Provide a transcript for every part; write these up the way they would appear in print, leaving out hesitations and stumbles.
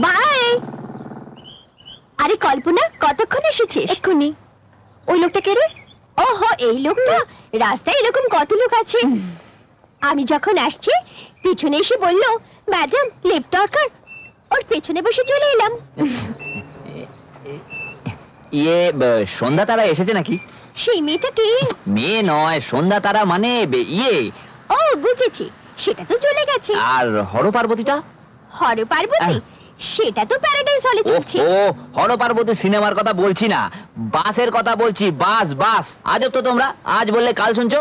By. আরে কল্পনা, কতক্ষণ এসেছিস? এক্ষুনি। ওই লোকটা কে রে? ওহো, এই লোকটা। রাস্তায় এরকম কত লোক আছে। আমি যখন আসছি পিছনে এসে বলল, ম্যাডাম লিফট দরকার। ওর পেছনে বসে চলে এলাম। সন্ধ্যা তারা এসেছে নাকি? সেই মেয়েটা কে? মেয়ে নয়, সন্ধ্যা তারা মানে ও বুঝেছি, সেটা তো চলে গেছে। আর হর পার্বতীটা? হর পার্বতী? সেটা তো প্যারাডাইস হলে চলছে। ও হর পার্বতী সিনেমার কথা বলছি না, বাসের কথা বলছি। বাস বাস, আজব তো তোমরা, আজ বললে কাল শুনছো।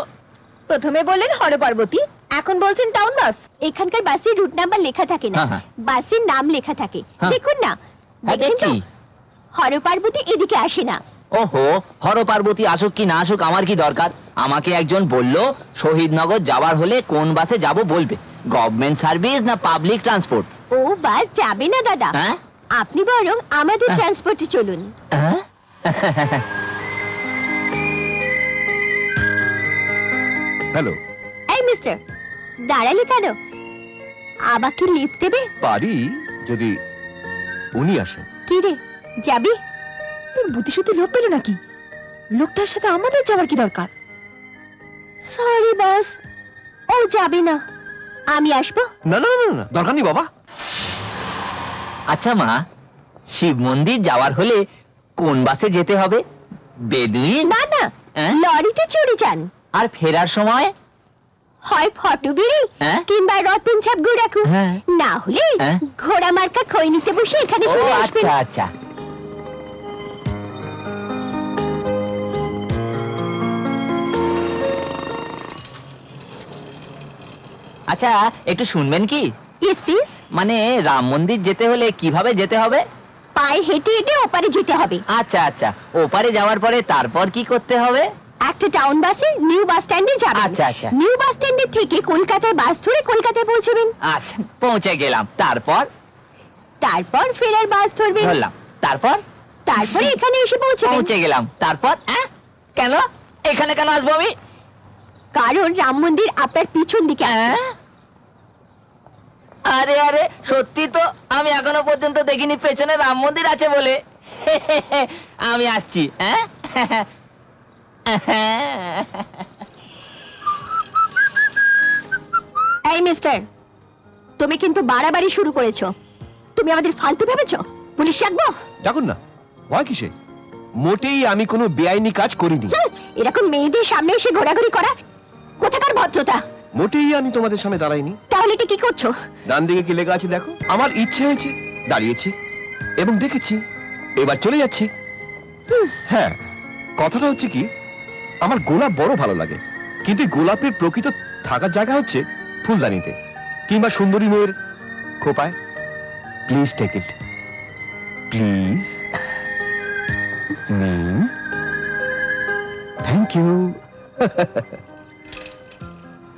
প্রথমে বললেন হর পার্বতী, এখন বলছেন টাউন বাস। এখানকার বাসের রুট নাম্বার লেখা থাকে না, বাসের নাম লেখা থাকে। দেখুন না, দেখছি হর পার্বতী এদিকে আসে না। ওহো, হর পার্বতী আসুক কি না আসুক আমার কি দরকার? আমাকে একজন বলল শহীদনগর যাবার হলে কোন বাসে যাব বলবে, গভর্নমেন্ট সার্ভিস না পাবলিক ট্রান্সপোর্ট। ও বাস যাবে না দাদা, আপনি বরং আমাদের ট্রান্সপোর্টে চলুন। হ্যালো। এই মিস্টার, দাঁড়ালে কেন? আমাকে লিফট দেবে? পারি যদি উনি আসেন। কি রে, যাবি? তোর বুদ্ধি শুদ্ধি লোক পেল নাকি? লোকটার সাথে আমাদের যাওয়ার কি দরকার? সরি বস, ও যাবে না, আমি আসবো। না না না না, দরকার নেই বাবা। আচ্ছা মা, শিব মন্দির যাওয়ার হলে কোন বাসে যেতে হবে? বেদুইন? না না, লরিতে চড়ে যান। আর ফেরার সময় হয় ফটোবিড়ি কিংবা রতন ছাপ গুড়াকু, না হলে ঘোড়া মার্কা খৈনিতে বসে এখানে চলে আসবেন। আচ্ছা আচ্ছা। আচ্ছা একটু শুনবেন কি? Yes please. মানে রাম মন্দির যেতে হলে কিভাবে যেতে হবে? পায়ে হেঁটে হেঁটে ওপারে যেতে হবে। আচ্ছা আচ্ছা, ওপারে যাওয়ার পরে তারপর কি করতে হবে? একটা টাউন বাসে নিউ বাস স্ট্যান্ডে যাবেন। আচ্ছা আচ্ছা। নিউ বাস স্ট্যান্ডে থেকে কলকাতায় বাস ধরে কলকাতায় পৌঁছবেন। আচ্ছা, পৌঁছে গেলাম। তারপর? তারপর ফেরার বাস ধরবেন। ধরলাম। তারপর? তারপরে এখানে এসে পৌঁছবেন। পৌঁছে গেলাম। তারপর? কেন এখানে কেন আসবো আমি? কারণ রাম মন্দির আপনার পিছন দিকে আছে। আরে আরে, সত্যি তো, আমি এখনো পর্যন্ত দেখিনি পেছনে রাম মন্দির আছে বলে। আমি আসছি। এই মিস্টার, তুমি কিন্তু বাড়াবাড়ি শুরু করেছো। তুমি আমাদের ফালতু ভেবেছো? পুলিশ ডাকবো? ডাকুন না, ভয় কিসে? মোটেই আমি কোনো বেআইনি কাজ করিনি। এরকম মেয়েদের সামনে এসে ঘোরাঘুরি করা কোথাকার ভদ্রতা? মোটেই আমি তোমাদের সামনে দাঁড়াইনি। তাহলে এটা কি করছো? ডান দিকে কি লেখা আছে দেখো। আমার ইচ্ছে হয়েছে, দাঁড়িয়েছি এবং দেখেছি, এবার চলে যাচ্ছি। হ্যাঁ, কথাটা হচ্ছে কি, আমার গোলাপ বড় ভালো লাগে, কিন্তু গোলাপের প্রকৃত থাকার জায়গা হচ্ছে ফুলদানিতে কিংবা সুন্দরী মেয়ের খোপায়। Please take it, please. Thank you.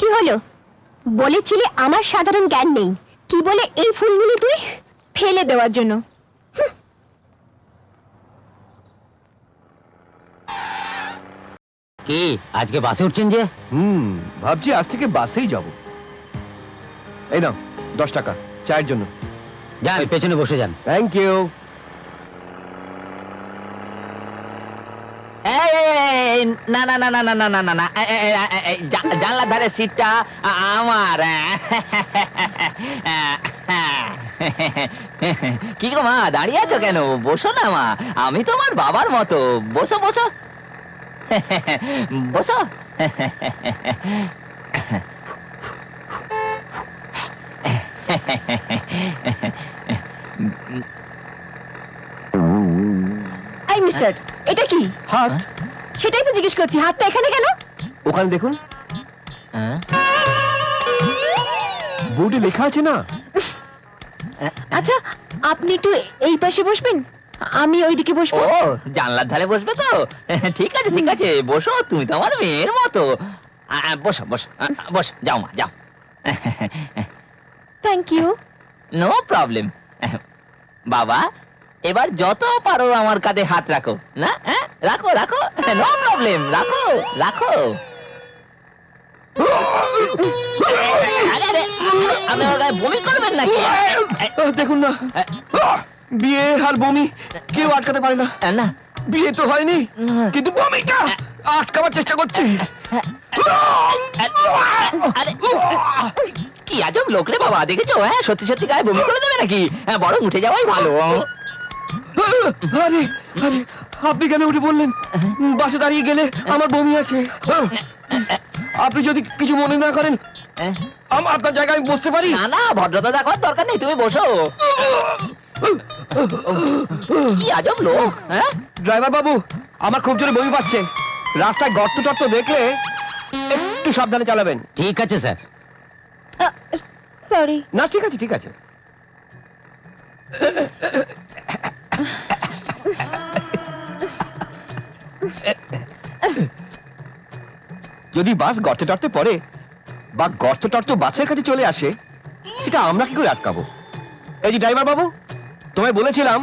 কি হলো? বলেছিলে আমার সাধারণ জ্ঞান নেই, কি বলে এই ফুলগুলি তুই ফেলে দেওয়ার জন্য। কি আজকে বাসে উঠছেন যে? ভাবছি আজ থেকে বাসেই যাব। এই নাও 10 টাকা চায়ের জন্য। যান, পেছনে বসে যান। Thank you. না না না না না না না না না, জানলার ধারে সিটটা আমার। কি গো মা, দাঁড়িয়ে আছো কেন? বসো না মা, আমি তোমার বাবার মতো। বসো বসো বসো। এই মিস্টার, এটা কি? হাত। সেটাই তো জিজ্ঞেস করছি, হাতটা এখানে কেন? ওখানে দেখুন, বোর্ডে লেখা আছে না। আচ্ছা, আপনি একটু এই পাশে বসবেন, আমি ওইদিকে বসবো। ও, জানলার ধারে বসবে তো? ঠিক আছে ঠিক আছে, বসো, তুমি তো আমার মেয়ের মতো। বসো বসো বসো, যাও মা যাও। Thank you. No problem. বাবা, এবার যত পারো আমার কাঁধে হাত রাখো না। রাখো রাখো, নো প্রবলেম, রাখো রাখো। আরে আরে আপনি ওর গায়ে বমি করবেন নাকি দেখুন না, বিয়ে আর বমি কেউ আটকাতে পারে না। না বিয়ে তো হয়নি, না। কিন্তু বমিটা আটকাবার চেষ্টা করছি। আরে কি আজব লোক রে বাবা, দেখেছো? হ্যাঁ, সত্যি সত্যি গায়ে বমি করে দেবে নাকি? হ্যাঁ, বরং উঠে যাওয়াই ভালো। আরে আরে, আপনি কেন উঠে বললেন? বাসে দাঁড়িয়ে গেলে আমার বমি আসে। আপনি যদি কিছু মনে না করেন, আপনার জায়গায় আমি বসতে পারি? না না, ভদ্রতা দেখার দরকার নেই, তুমি বসো। কি আজব লোক। হ্যাঁ, ড্রাইভার বাবু, আমার খুব জোরে বমি পাচ্ছে। রাস্তায় গর্ত টর্ত দেখলে একটু সাবধানে চালাবেন। ঠিক আছে স্যার। সরি। না, ঠিক আছে ঠিক আছে। যদি বাস গর্তে টর্তে পড়ে বা গর্ত টর্ত বাসের কাছে চলে আসে, সেটা আমরা কি করে আটকাবো? এই যে ড্রাইভার বাবু, তোমায় বলেছিলাম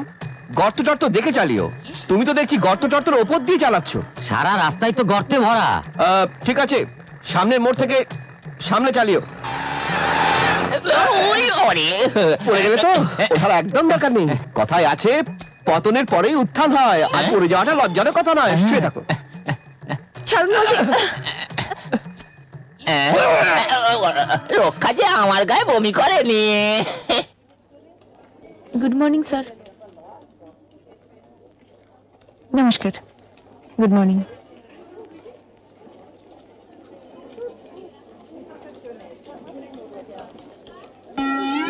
গর্ত টর্ত দেখে চালিও। তুমি তো দেখছি গর্ত টর্তের ওপর দিয়ে চালাচ্ছ। সারা রাস্তায় তো গর্তে ভরা। ঠিক আছে, সামনের মোড় থেকে সামনে চালিও। পড়ে গেলে তো ওঠার একদম দরকার নেই। কথায় আছে, পতনের পরেই উত্থান হয়, আর পড়ে যাওয়াটা লজ্জার কথা নয়। শুয়ে থাকো। ছাড়ুন বলছি। রক্ষা যে আমার গায়ে বমি করেনি। Good morning sir. নমস্কার, গুড মর্নিং।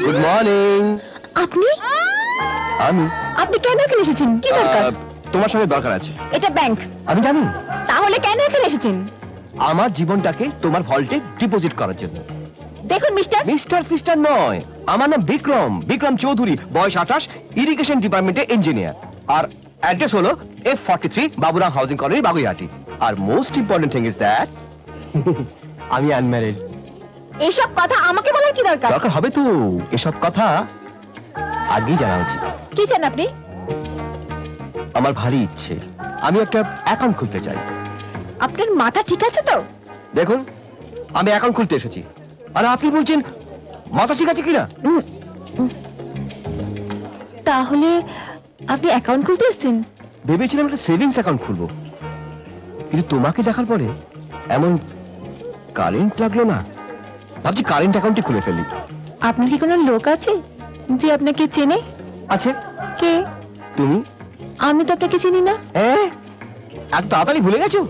Good morning. আপনি আমি আপনি কেন এখানে এসেছেন? কি দরকার? তোমার সঙ্গে দরকার আছে। এটা ব্যাংক। আমি জানি। তাহলে কেন এখানে এসেছেন? আমার জীবনটাকে তোমার ভল্টে ডিপোজিট করার জন্য। দেখুন মিস্টার, মিস্টার ফিস্টার নয়, আমার নাম বিক্রম, বিক্রম চৌধুরী, বয়স 28, ইরিগেশন ডিপার্টমেন্টে ইঞ্জিনিয়ার, আর অ্যাড্রেস হলো F43 Baburam housing colony, Baguiati. আর most important thing is that আমি আনম্যারিড। এসব কথা আমাকে বলার কি দরকার? দরকার হবে তো, এসব কথা আগেই জানা উচিত। কি চান আপনি? আমার ভারী ইচ্ছে, আমি একটা অ্যাকাউন্ট খুলতে চাই। আপনার মাথা ঠিক আছে তো? দেখুন, আমি অ্যাকাউন্ট খুলতে এসেছি, আর আপনি বলছেন মাথা ঠিক আছে কিনা? তাহলে আপনি অ্যাকাউন্ট খুলতে এসেছেন? ভেবেছিলাম একটা সেভিংস অ্যাকাউন্ট খুলবো, কিন্তু তোমাকে দেখার পরে এমন কারেন্ট লাগলো না, ভাবছি কারেন্ট অ্যাকাউন্টই খুলে ফেলি। আপনার কি কোনো লোক আছে যে আপনাকে চেনে? আছে। কে? তুমি। আমি তো আপনাকে চিনি না। এত তাড়াতাড়ি ভুলে গেছো?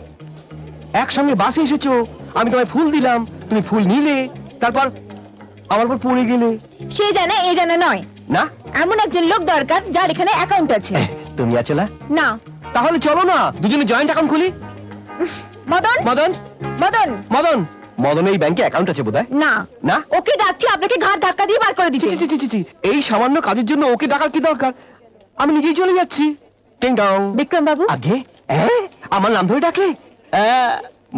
একসঙ্গে বাসে এসেছো, আমি তোমায় ফুল দিলাম, তুমি ফুল নিলে, তারপর আমার উপর পড়ে গেলে। সে জানে এ জানা নয়। না, এমন একজন লোক দরকার যার এখানে অ্যাকাউন্ট আছে। তুমি আছো না? না। তাহলে চলো না দুজনে জয়েন্ট অ্যাকাউন্ট খুলি। মদন, মদন, মদন, মদন, মদন এই ব্যাংকে অ্যাকাউন্ট আছে বোধহয়। না না, ওকে ডাকছি আপনাকে ঘাট ধাক্কা দিয়ে বার করে ছি, দিতে। ছি, ছি, ছি, ছি, এই সামান্য কাজের জন্য ওকে ডাকার কি দরকার? আমি নিজেই চলে যাচ্ছি। টিং টং। বিক্রম বাবু, আগে আমার নাম ধরে ডাকলে?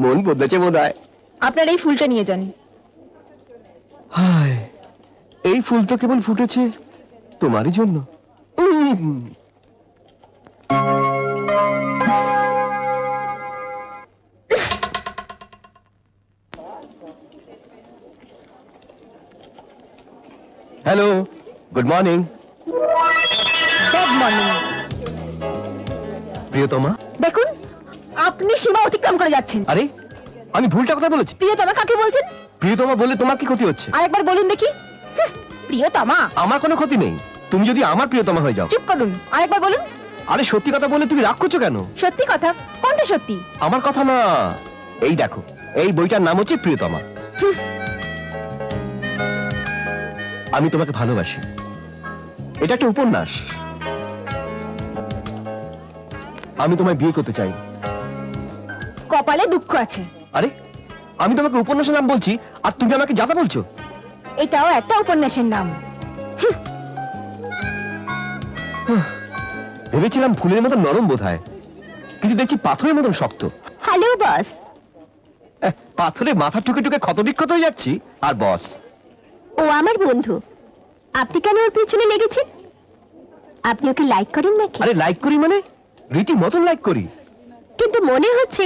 মন বদলেছে বোধহয়। আপনার এই ফুলটা নিয়ে যান। হায়, এই ফুল তো কেবল ফুটেছে তোমারই জন্য। Hello, good morning. Good morning. প্রিয়তমা। দেখুন, আপনি সীমা অতিক্রম করে যাচ্ছেন। আরে, আমি ভুলটা কথা বলেছি। প্রিয়তমা কাকে বলছেন? প্রিয়তমা বললে তোমার কি ক্ষতি হচ্ছে? আরেকবার বলুন দেখি। প্রিয়তমা? আমার কোনো ক্ষতি নেই, তুমি যদি আমার প্রিয়তমা হয়ে যাও। চুপ করুন, আরেকবার বলুন। আরে সত্যি কথা বলে তুমি রাগ করছো কেন? সত্যি কথা? কোনটা সত্যি? আমার কথা না, এই দেখো, এই বইটার নাম হচ্ছে প্রিয়তমা। আমি তোমাকে ভালোবাসি, এটা একটা উপন্যাস। আমি তোমায় বিয়ে করতে চাই। কপালে দুঃখ আছে। আরে, আমি তোমাকে উপন্যাসের নাম বলছি আর তুমি আমাকে যাতা বলছো। এটাও একটা উপন্যাসের নাম। ভেবেছিলাম ফুলের মতো নরম বোধহয়, কিন্তু দেখছি পাথরের মতন শক্ত। Hello boss. পাথরে মাথা টুকে টুকে ক্ষত বিক্ষত হয়ে যাচ্ছি। আর বস? ও আমার বন্ধু। আপনি কেন ওর পিছনে লেগেছেন? আপনি ওকে লাইক করেন নাকি? আরে লাইক করি মানে রীতি মতন লাইক করি। কিন্তু মনে হচ্ছে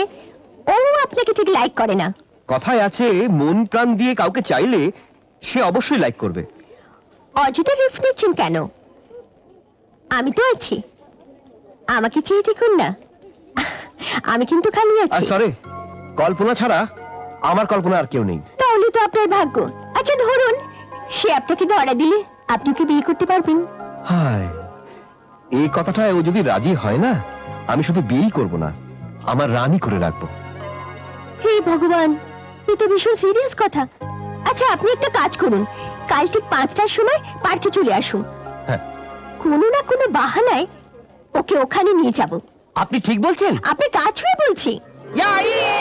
ও আপনাকে ঠিক লাইক করে না। কথায় আছে, মন প্রাণ দিয়ে কাউকে চাইলে সে অবশ্যই লাইক করবে। অযথা রিস্ক নিচ্ছেন কেন? আমি তো আছি, আমাকে চেয়ে দেখুন না, আমি কিন্তু খালি আর আছি। সরি, কল্পনা ছাড়া আমার কল্পনা আর কেউ নেই। তাহলে তো আপনার ভাগ্য। আচ্ছা ধরুন সে আপনাকে ধরা দিলে আপনি কি বিয়ে করতে পারবেন? হায়, এই কথাটায় ও যদি রাজি হয় না, আমি শুধু বিয়েই করব না, আমার রানী করে রাখবো। হে ভগবান, এ তো ভীষণ সিরিয়াস কথা। আচ্ছা আপনি একটা কাজ করুন, কাল ঠিক 5টার সময় পার্কে চলে আসুন। হ্যাঁ। কোনো না কোনো বাহানায় ওকে ওখানে নিয়ে যাব। আপনি ঠিক বলছেন? আপনি কাজ হয়ে বলছি। ইয়া, ইয়ে!